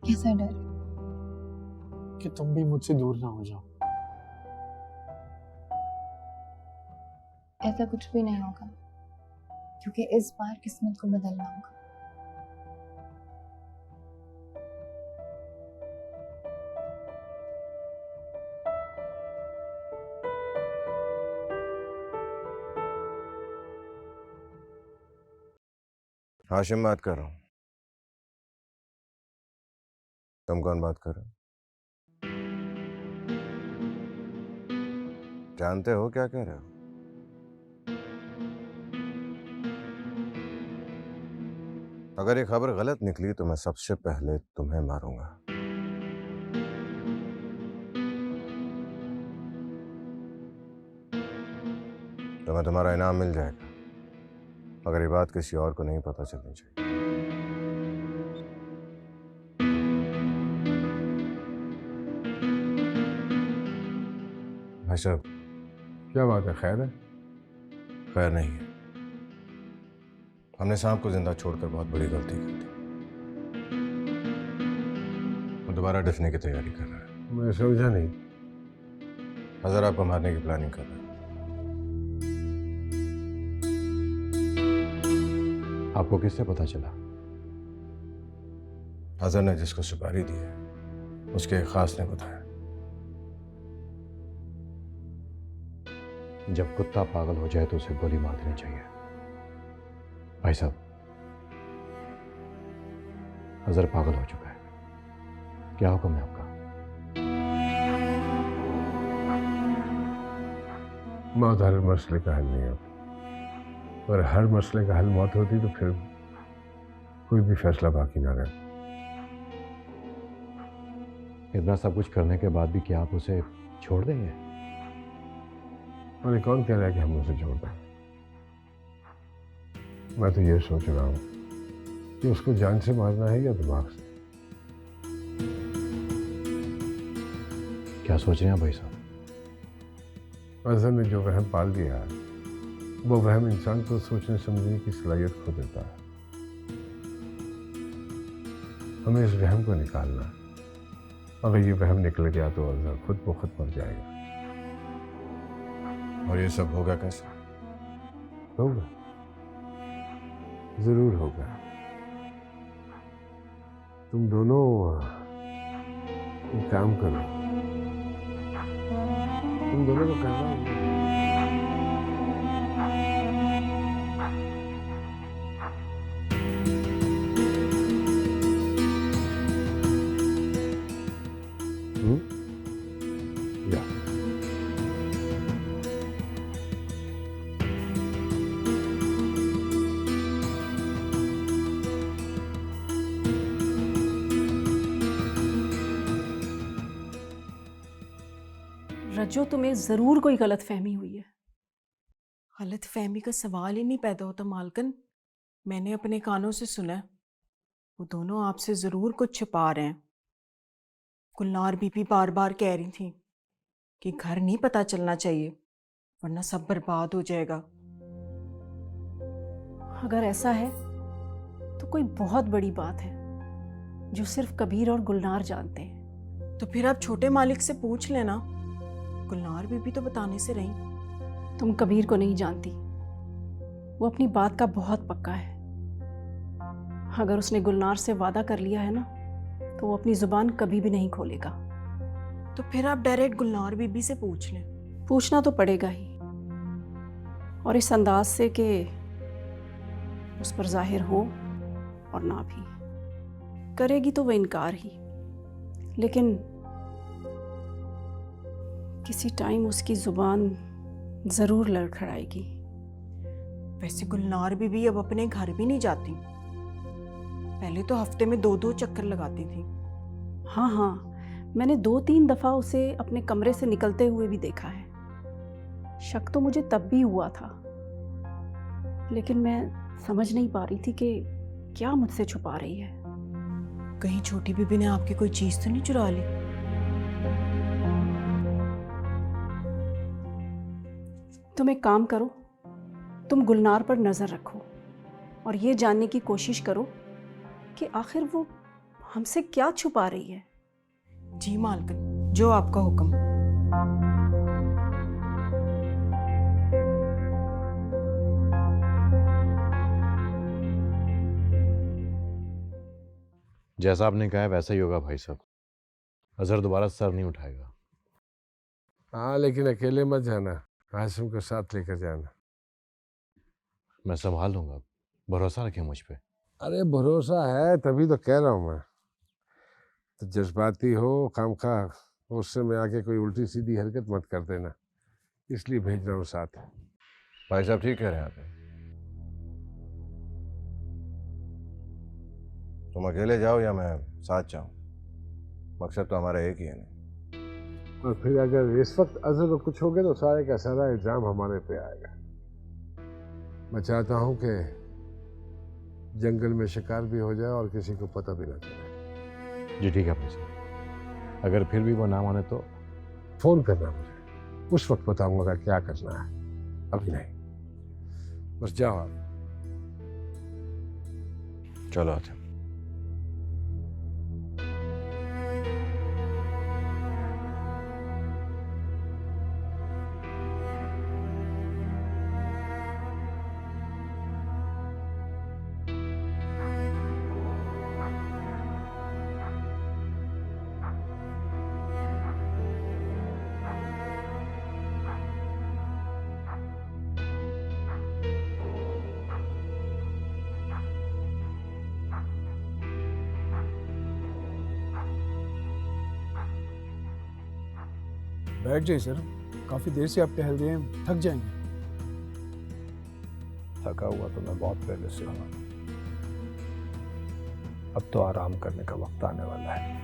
कैसा डर? कि तुम भी मुझसे दूर ना हो जाओ। ऐसा कुछ भी नहीं होगा, क्योंकि इस बार किस्मत को बदलना होगा। हाशिम बात कर रहा हूँ। तुम कौन बात कर रहे हो? जानते हो क्या कह रहे हो? अगर ये खबर गलत निकली तो मैं सबसे पहले तुम्हें मारूंगा। तुम्हें तुम्हारा इनाम मिल जाएगा, मगर ये बात किसी और को नहीं पता चलनी चाहिए। भाई साहब, क्या बात है? खैर है? खैर नहीं है। हमने सांप को जिंदा छोड़कर बहुत बड़ी गलती की थी। वो दोबारा डसने की तैयारी कर रहा है। मैं समझा नहीं। अजहर आपको मारने की प्लानिंग कर रहा है। आपको किससे पता चला? अजहर ने जिसको सुपारी दी है उसके एक खास ने बताया। जब कुत्ता पागल हो जाए तो उसे गोली मार देनी चाहिए। भाई साहब, अजहर पागल हो चुका है। क्या हुक्म है आपका? मौत हर मसले का हल नहीं होती। और हर मसले का हल मौत होती तो फिर कोई भी फैसला बाकी ना रहे। इतना सब कुछ करने के बाद भी क्या आप उसे छोड़ देंगे? अरे कौन कह रहा है कि हम उसे छोड़ दें? मैं तो ये सोच रहा हूं कि उसको जान से मारना है या दिमाग से। क्या सोच रहे हैं भाई साहब? अजहर ने जो वहम पाल दिया है वो वहम इंसान को सोचने समझने की सलाहियत खो देता है। हमें इस वहम को निकालना है। अगर ये वहम निकल गया तो अजहर खुद ब खुद मर जाएगा। और ये सब होगा कैसे? होगा, जरूर होगा। तुम दोनों एक काम करो, तुम दोनों को करना है। या रजो, तुम्हें जरूर कोई गलत फहमी हुई है। गलत फहमी का सवाल ही नहीं पैदा होता मालकन। मैंने अपने कानों से सुना है, वो दोनों आपसे जरूर कुछ छिपा रहे हैं। गुलनार बीबी बार बार कह रही थी कि घर नहीं पता चलना चाहिए वरना सब बर्बाद हो जाएगा। अगर ऐसा है तो कोई बहुत बड़ी बात है जो सिर्फ कबीर और गुलनार जानते हैं। तो फिर आप छोटे मालिक से पूछ लेना। गुलनार बीबी तो बताने से रही। तुम कबीर को नहीं जानती, वो अपनी बात का बहुत पक्का है। अगर उसने गुलनार से वादा कर लिया है ना तो वो अपनी जुबान कभी भी नहीं खोलेगा। तो फिर आप डायरेक्ट गुलनार बीबी से पूछ लें। पूछना तो पड़ेगा ही, और इस अंदाज से कि उस पर जाहिर हो और ना भी। करेगी तो वह इनकार ही, लेकिन किसी टाइम उसकी जुबान जरूर लड़खड़ाएगी। वैसे गुलनार बीबी अब अपने घर भी नहीं जाती। पहले तो हफ्ते में 2-2 चक्कर लगाती थी। हाँ हाँ, मैंने 2-3 दफा उसे अपने कमरे से निकलते हुए भी देखा है। शक तो मुझे तब भी हुआ था, लेकिन मैं समझ नहीं पा रही थी कि क्या मुझसे छुपा रही है। कहीं छोटी बीबी ने आपकी कोई चीज तो नहीं चुरा ली? तुम एक काम करो, तुम गुलनार पर नजर रखो और ये जानने की कोशिश करो कि आखिर वो हमसे क्या छुपा रही है? जी मालकिन, जो आपका हुक्म। जैसा आपने कहा है वैसा ही होगा भाई साहब। अजहर दोबारा सर नहीं उठाएगा। हाँ, लेकिन अकेले मत जाना, हाशिम को साथ लेकर जाना। मैं संभाल लूंगा, भरोसा रखें मुझ पे। अरे भरोसा है, तभी तो कह रहा हूँ मैं। तो जज्बाती हो खामखा गुस्से में आके कोई उल्टी सीधी हरकत मत कर देना, इसलिए भेज रहा हूँ साथ। भाई साहब ठीक कह रहे हैं आप। तुम अकेले जाओ या मैं साथ जाऊं, मकसद तो हमारा एक ही है नहीं। और फिर अगर इस वक्त अजहर को कुछ हो गया तो सारे का सारा इल्जाम हमारे पे आएगा। मैं चाहता हूँ कि जंगल में शिकार भी हो जाए और किसी को पता भी ना चले। जी ठीक है भाई साहब, अगर फिर भी वो ना माने तो फोन करना मुझे, उस वक्त बताऊंगा क्या करना है, अभी नहीं। बस जाओ आप। चलो आते हैं। बैठ जाइए सर, काफी देर से आप टहल रहे हैं, थक जाएंगे। थका हुआ तो मैं बहुत पहले से हूँ, अब तो आराम करने का वक्त आने वाला है।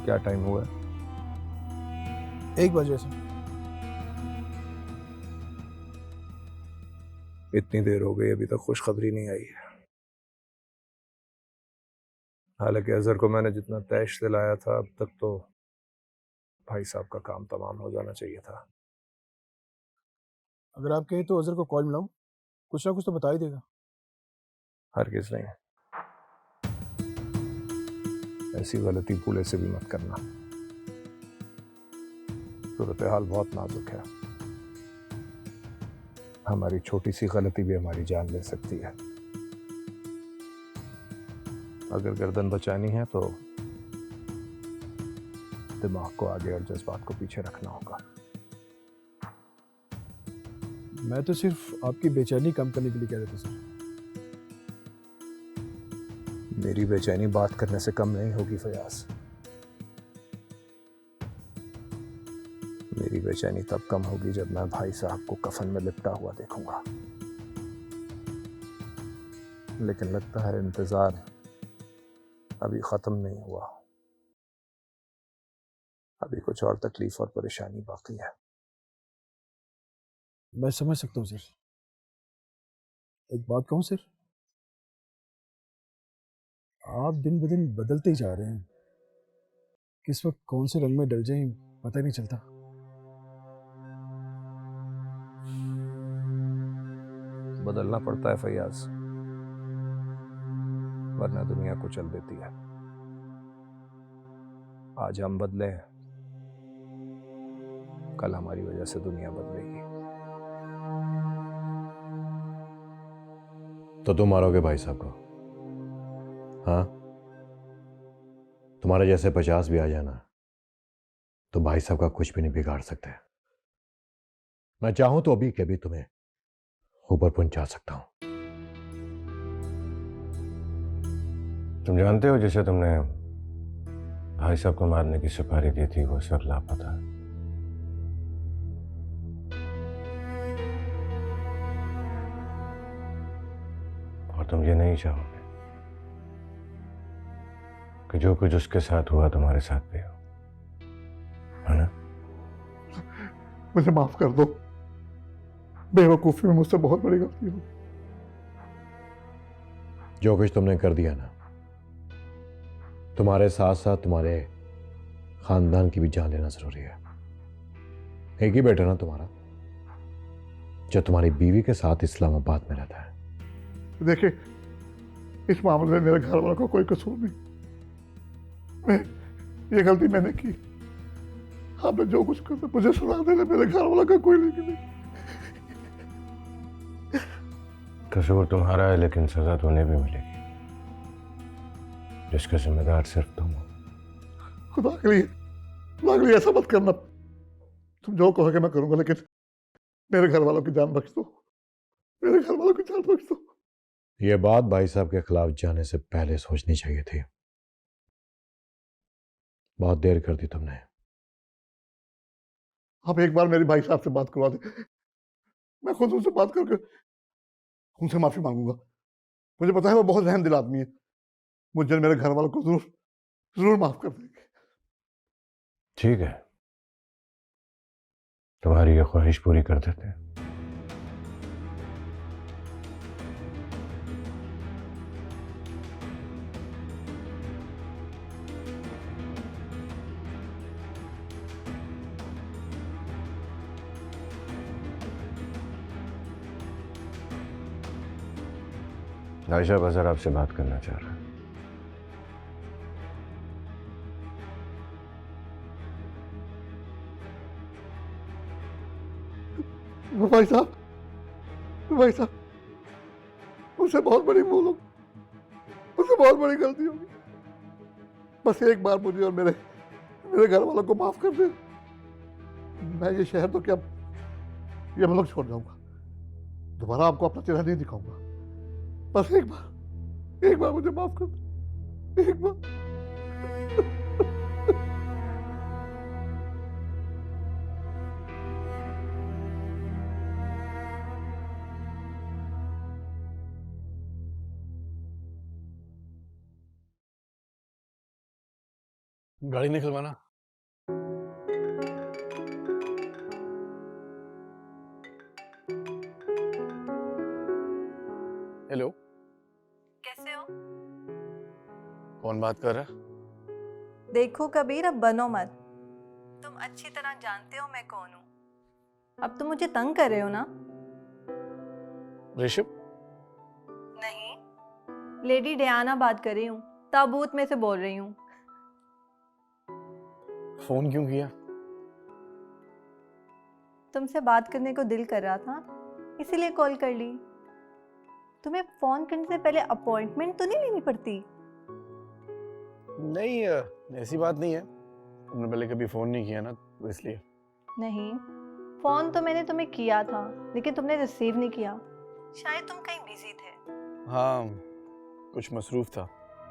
क्या टाइम हुआ है? 1 बजे से। इतनी देर हो गई, अभी तक खुशखबरी नहीं आई है। हालांकि अजहर को मैंने जितना तैश दिलाया था, अब तक तो भाई साहब का काम तमाम हो जाना चाहिए था। अगर आप कहें तो अजहर को कॉल मिलाऊं, कुछ ना कुछ तो बता ही देगा। हरगिज नहीं, ऐसी गलती भूले से भी मत करना। सूरत हाल बहुत नाजुक है, हमारी छोटी सी गलती भी हमारी जान ले सकती है। अगर गर्दन बचानी है तो दिमाग को आगे और जज्बात को पीछे रखना होगा। मैं तो सिर्फ आपकी बेचैनी कम करने के लिए कह रहा था सर। मेरी बेचैनी बात करने से कम नहीं होगी फयाज। मेरी बेचैनी तब कम होगी जब मैं भाई साहब को कफन में लिपटा हुआ देखूंगा। लेकिन लगता है इंतजार अभी खत्म नहीं हुआ, अभी कुछ और तकलीफ और परेशानी बाकी है। मैं समझ सकता हूँ सर। एक बात कहूँ सर, आप दिन ब दिन बदलते ही जा रहे हैं। किस वक्त कौन से रंग में डल जाएं पता ही नहीं चलता। बदलना पड़ता है फयाज, वरना दुनिया कुचल देती है। आज हम बदले हैं, कल हमारी वजह से दुनिया बदलेगी। तो तुम मारोगे भाई साहब को? हाँ, तुम्हारे जैसे 50 भी आ जाना तो भाई साहब का कुछ भी नहीं बिगाड़ सकते। मैं चाहूं तो अभी के भी तुम्हें ऊपर पहुंचा सकता हूं। तुम जानते हो जिसे तुमने भाई साहब को मारने की सुपारी दी थी वो इस वक्त लापता है। और तुम ये नहीं चाहोगे कि जो कुछ उसके साथ हुआ तुम्हारे साथ भी हो, है ना? मुझे माफ कर दो, बेवकूफी में मुझसे बहुत बड़ी गलती हो। जो कुछ तुमने कर दिया ना, तुम्हारे साथ साथ तुम्हारे खानदान की भी जान लेना जरूरी है। एक ही बेटा ना तुम्हारा, जो तुम्हारी बीवी के साथ इस्लामाबाद में रहता है। देखिए, इस मामले में मेरे घर वालों का कोई कसूर नहीं। ये गलती मैंने की। आपने जो कुछ कर मुझे सुना देने, मेरे घर वालों का कोई नहीं। कसूर तुम्हारा है, लेकिन सजा तुम्हें भी मिलेगी, जिसका जिम्मेदार सिर्फ तुम हो। खुदा के लिए ऐसा मत करना। तुम जो कहोगे मैं करूंगा, लेकिन मेरे घर वालों की जान बख्श दो। मेरे घर वालों की जान बख्श दो। यह बात भाई साहब के खिलाफ जाने से पहले सोचनी चाहिए थी। बहुत देर कर दी तुमने। आप एक बार मेरे भाई साहब से बात करवा दे, मैं खुद उनसे बात करके उनसे माफी मांगूंगा। मुझे पता है वो बहुत रहम दिल आदमी है। मुझे मेरे घर वालों को जरूर माफ कर देंगे। ठीक है, तुम्हारी ये ख्वाहिश पूरी कर देते हैं। आयशा बाजार आपसे बात करना चाह रहा है। भाई साहब, मुझसे बहुत बड़ी भूल हो, मुझसे बहुत बड़ी गलती होगी। बस एक बार मुझे और मेरे घर वालों को माफ कर दे। मैं ये शहर तो क्या, ये मुल्क छोड़ जाऊंगा। दोबारा आपको अपना चेहरा नहीं दिखाऊंगा। बस एक बार मुझे माफ कर दे, एक बार। गाड़ी निकलवाना। हेलो, कैसे हो? कौन बात कर रहा है? देखो कबीर, अब बनो मत। तुम अच्छी तरह जानते हो मैं कौन हूँ। अब तुम मुझे तंग कर रहे हो ना? ऋषभ? नहीं, लेडी डियाना बात कर रही हूँ। ताबूत में से बोल रही हूँ। फोन क्यों किया? तुमसे बात करने को दिल कर रहा था, इसीलिए कॉल कर ली। तुम्हें फोन करने से पहले अपॉइंटमेंट तो नहीं लेनी पड़ती? नहीं, ऐसी बात नहीं है। तुमने पहले कभी फोन नहीं किया ना, तो इसलिए। नहीं, फोन तो मैंने तुम्हें किया था, लेकिन तुमने रिसीव नहीं किया। शायद तुम कहीं बिजी थे। हाँ, कुछ मसरूफ था।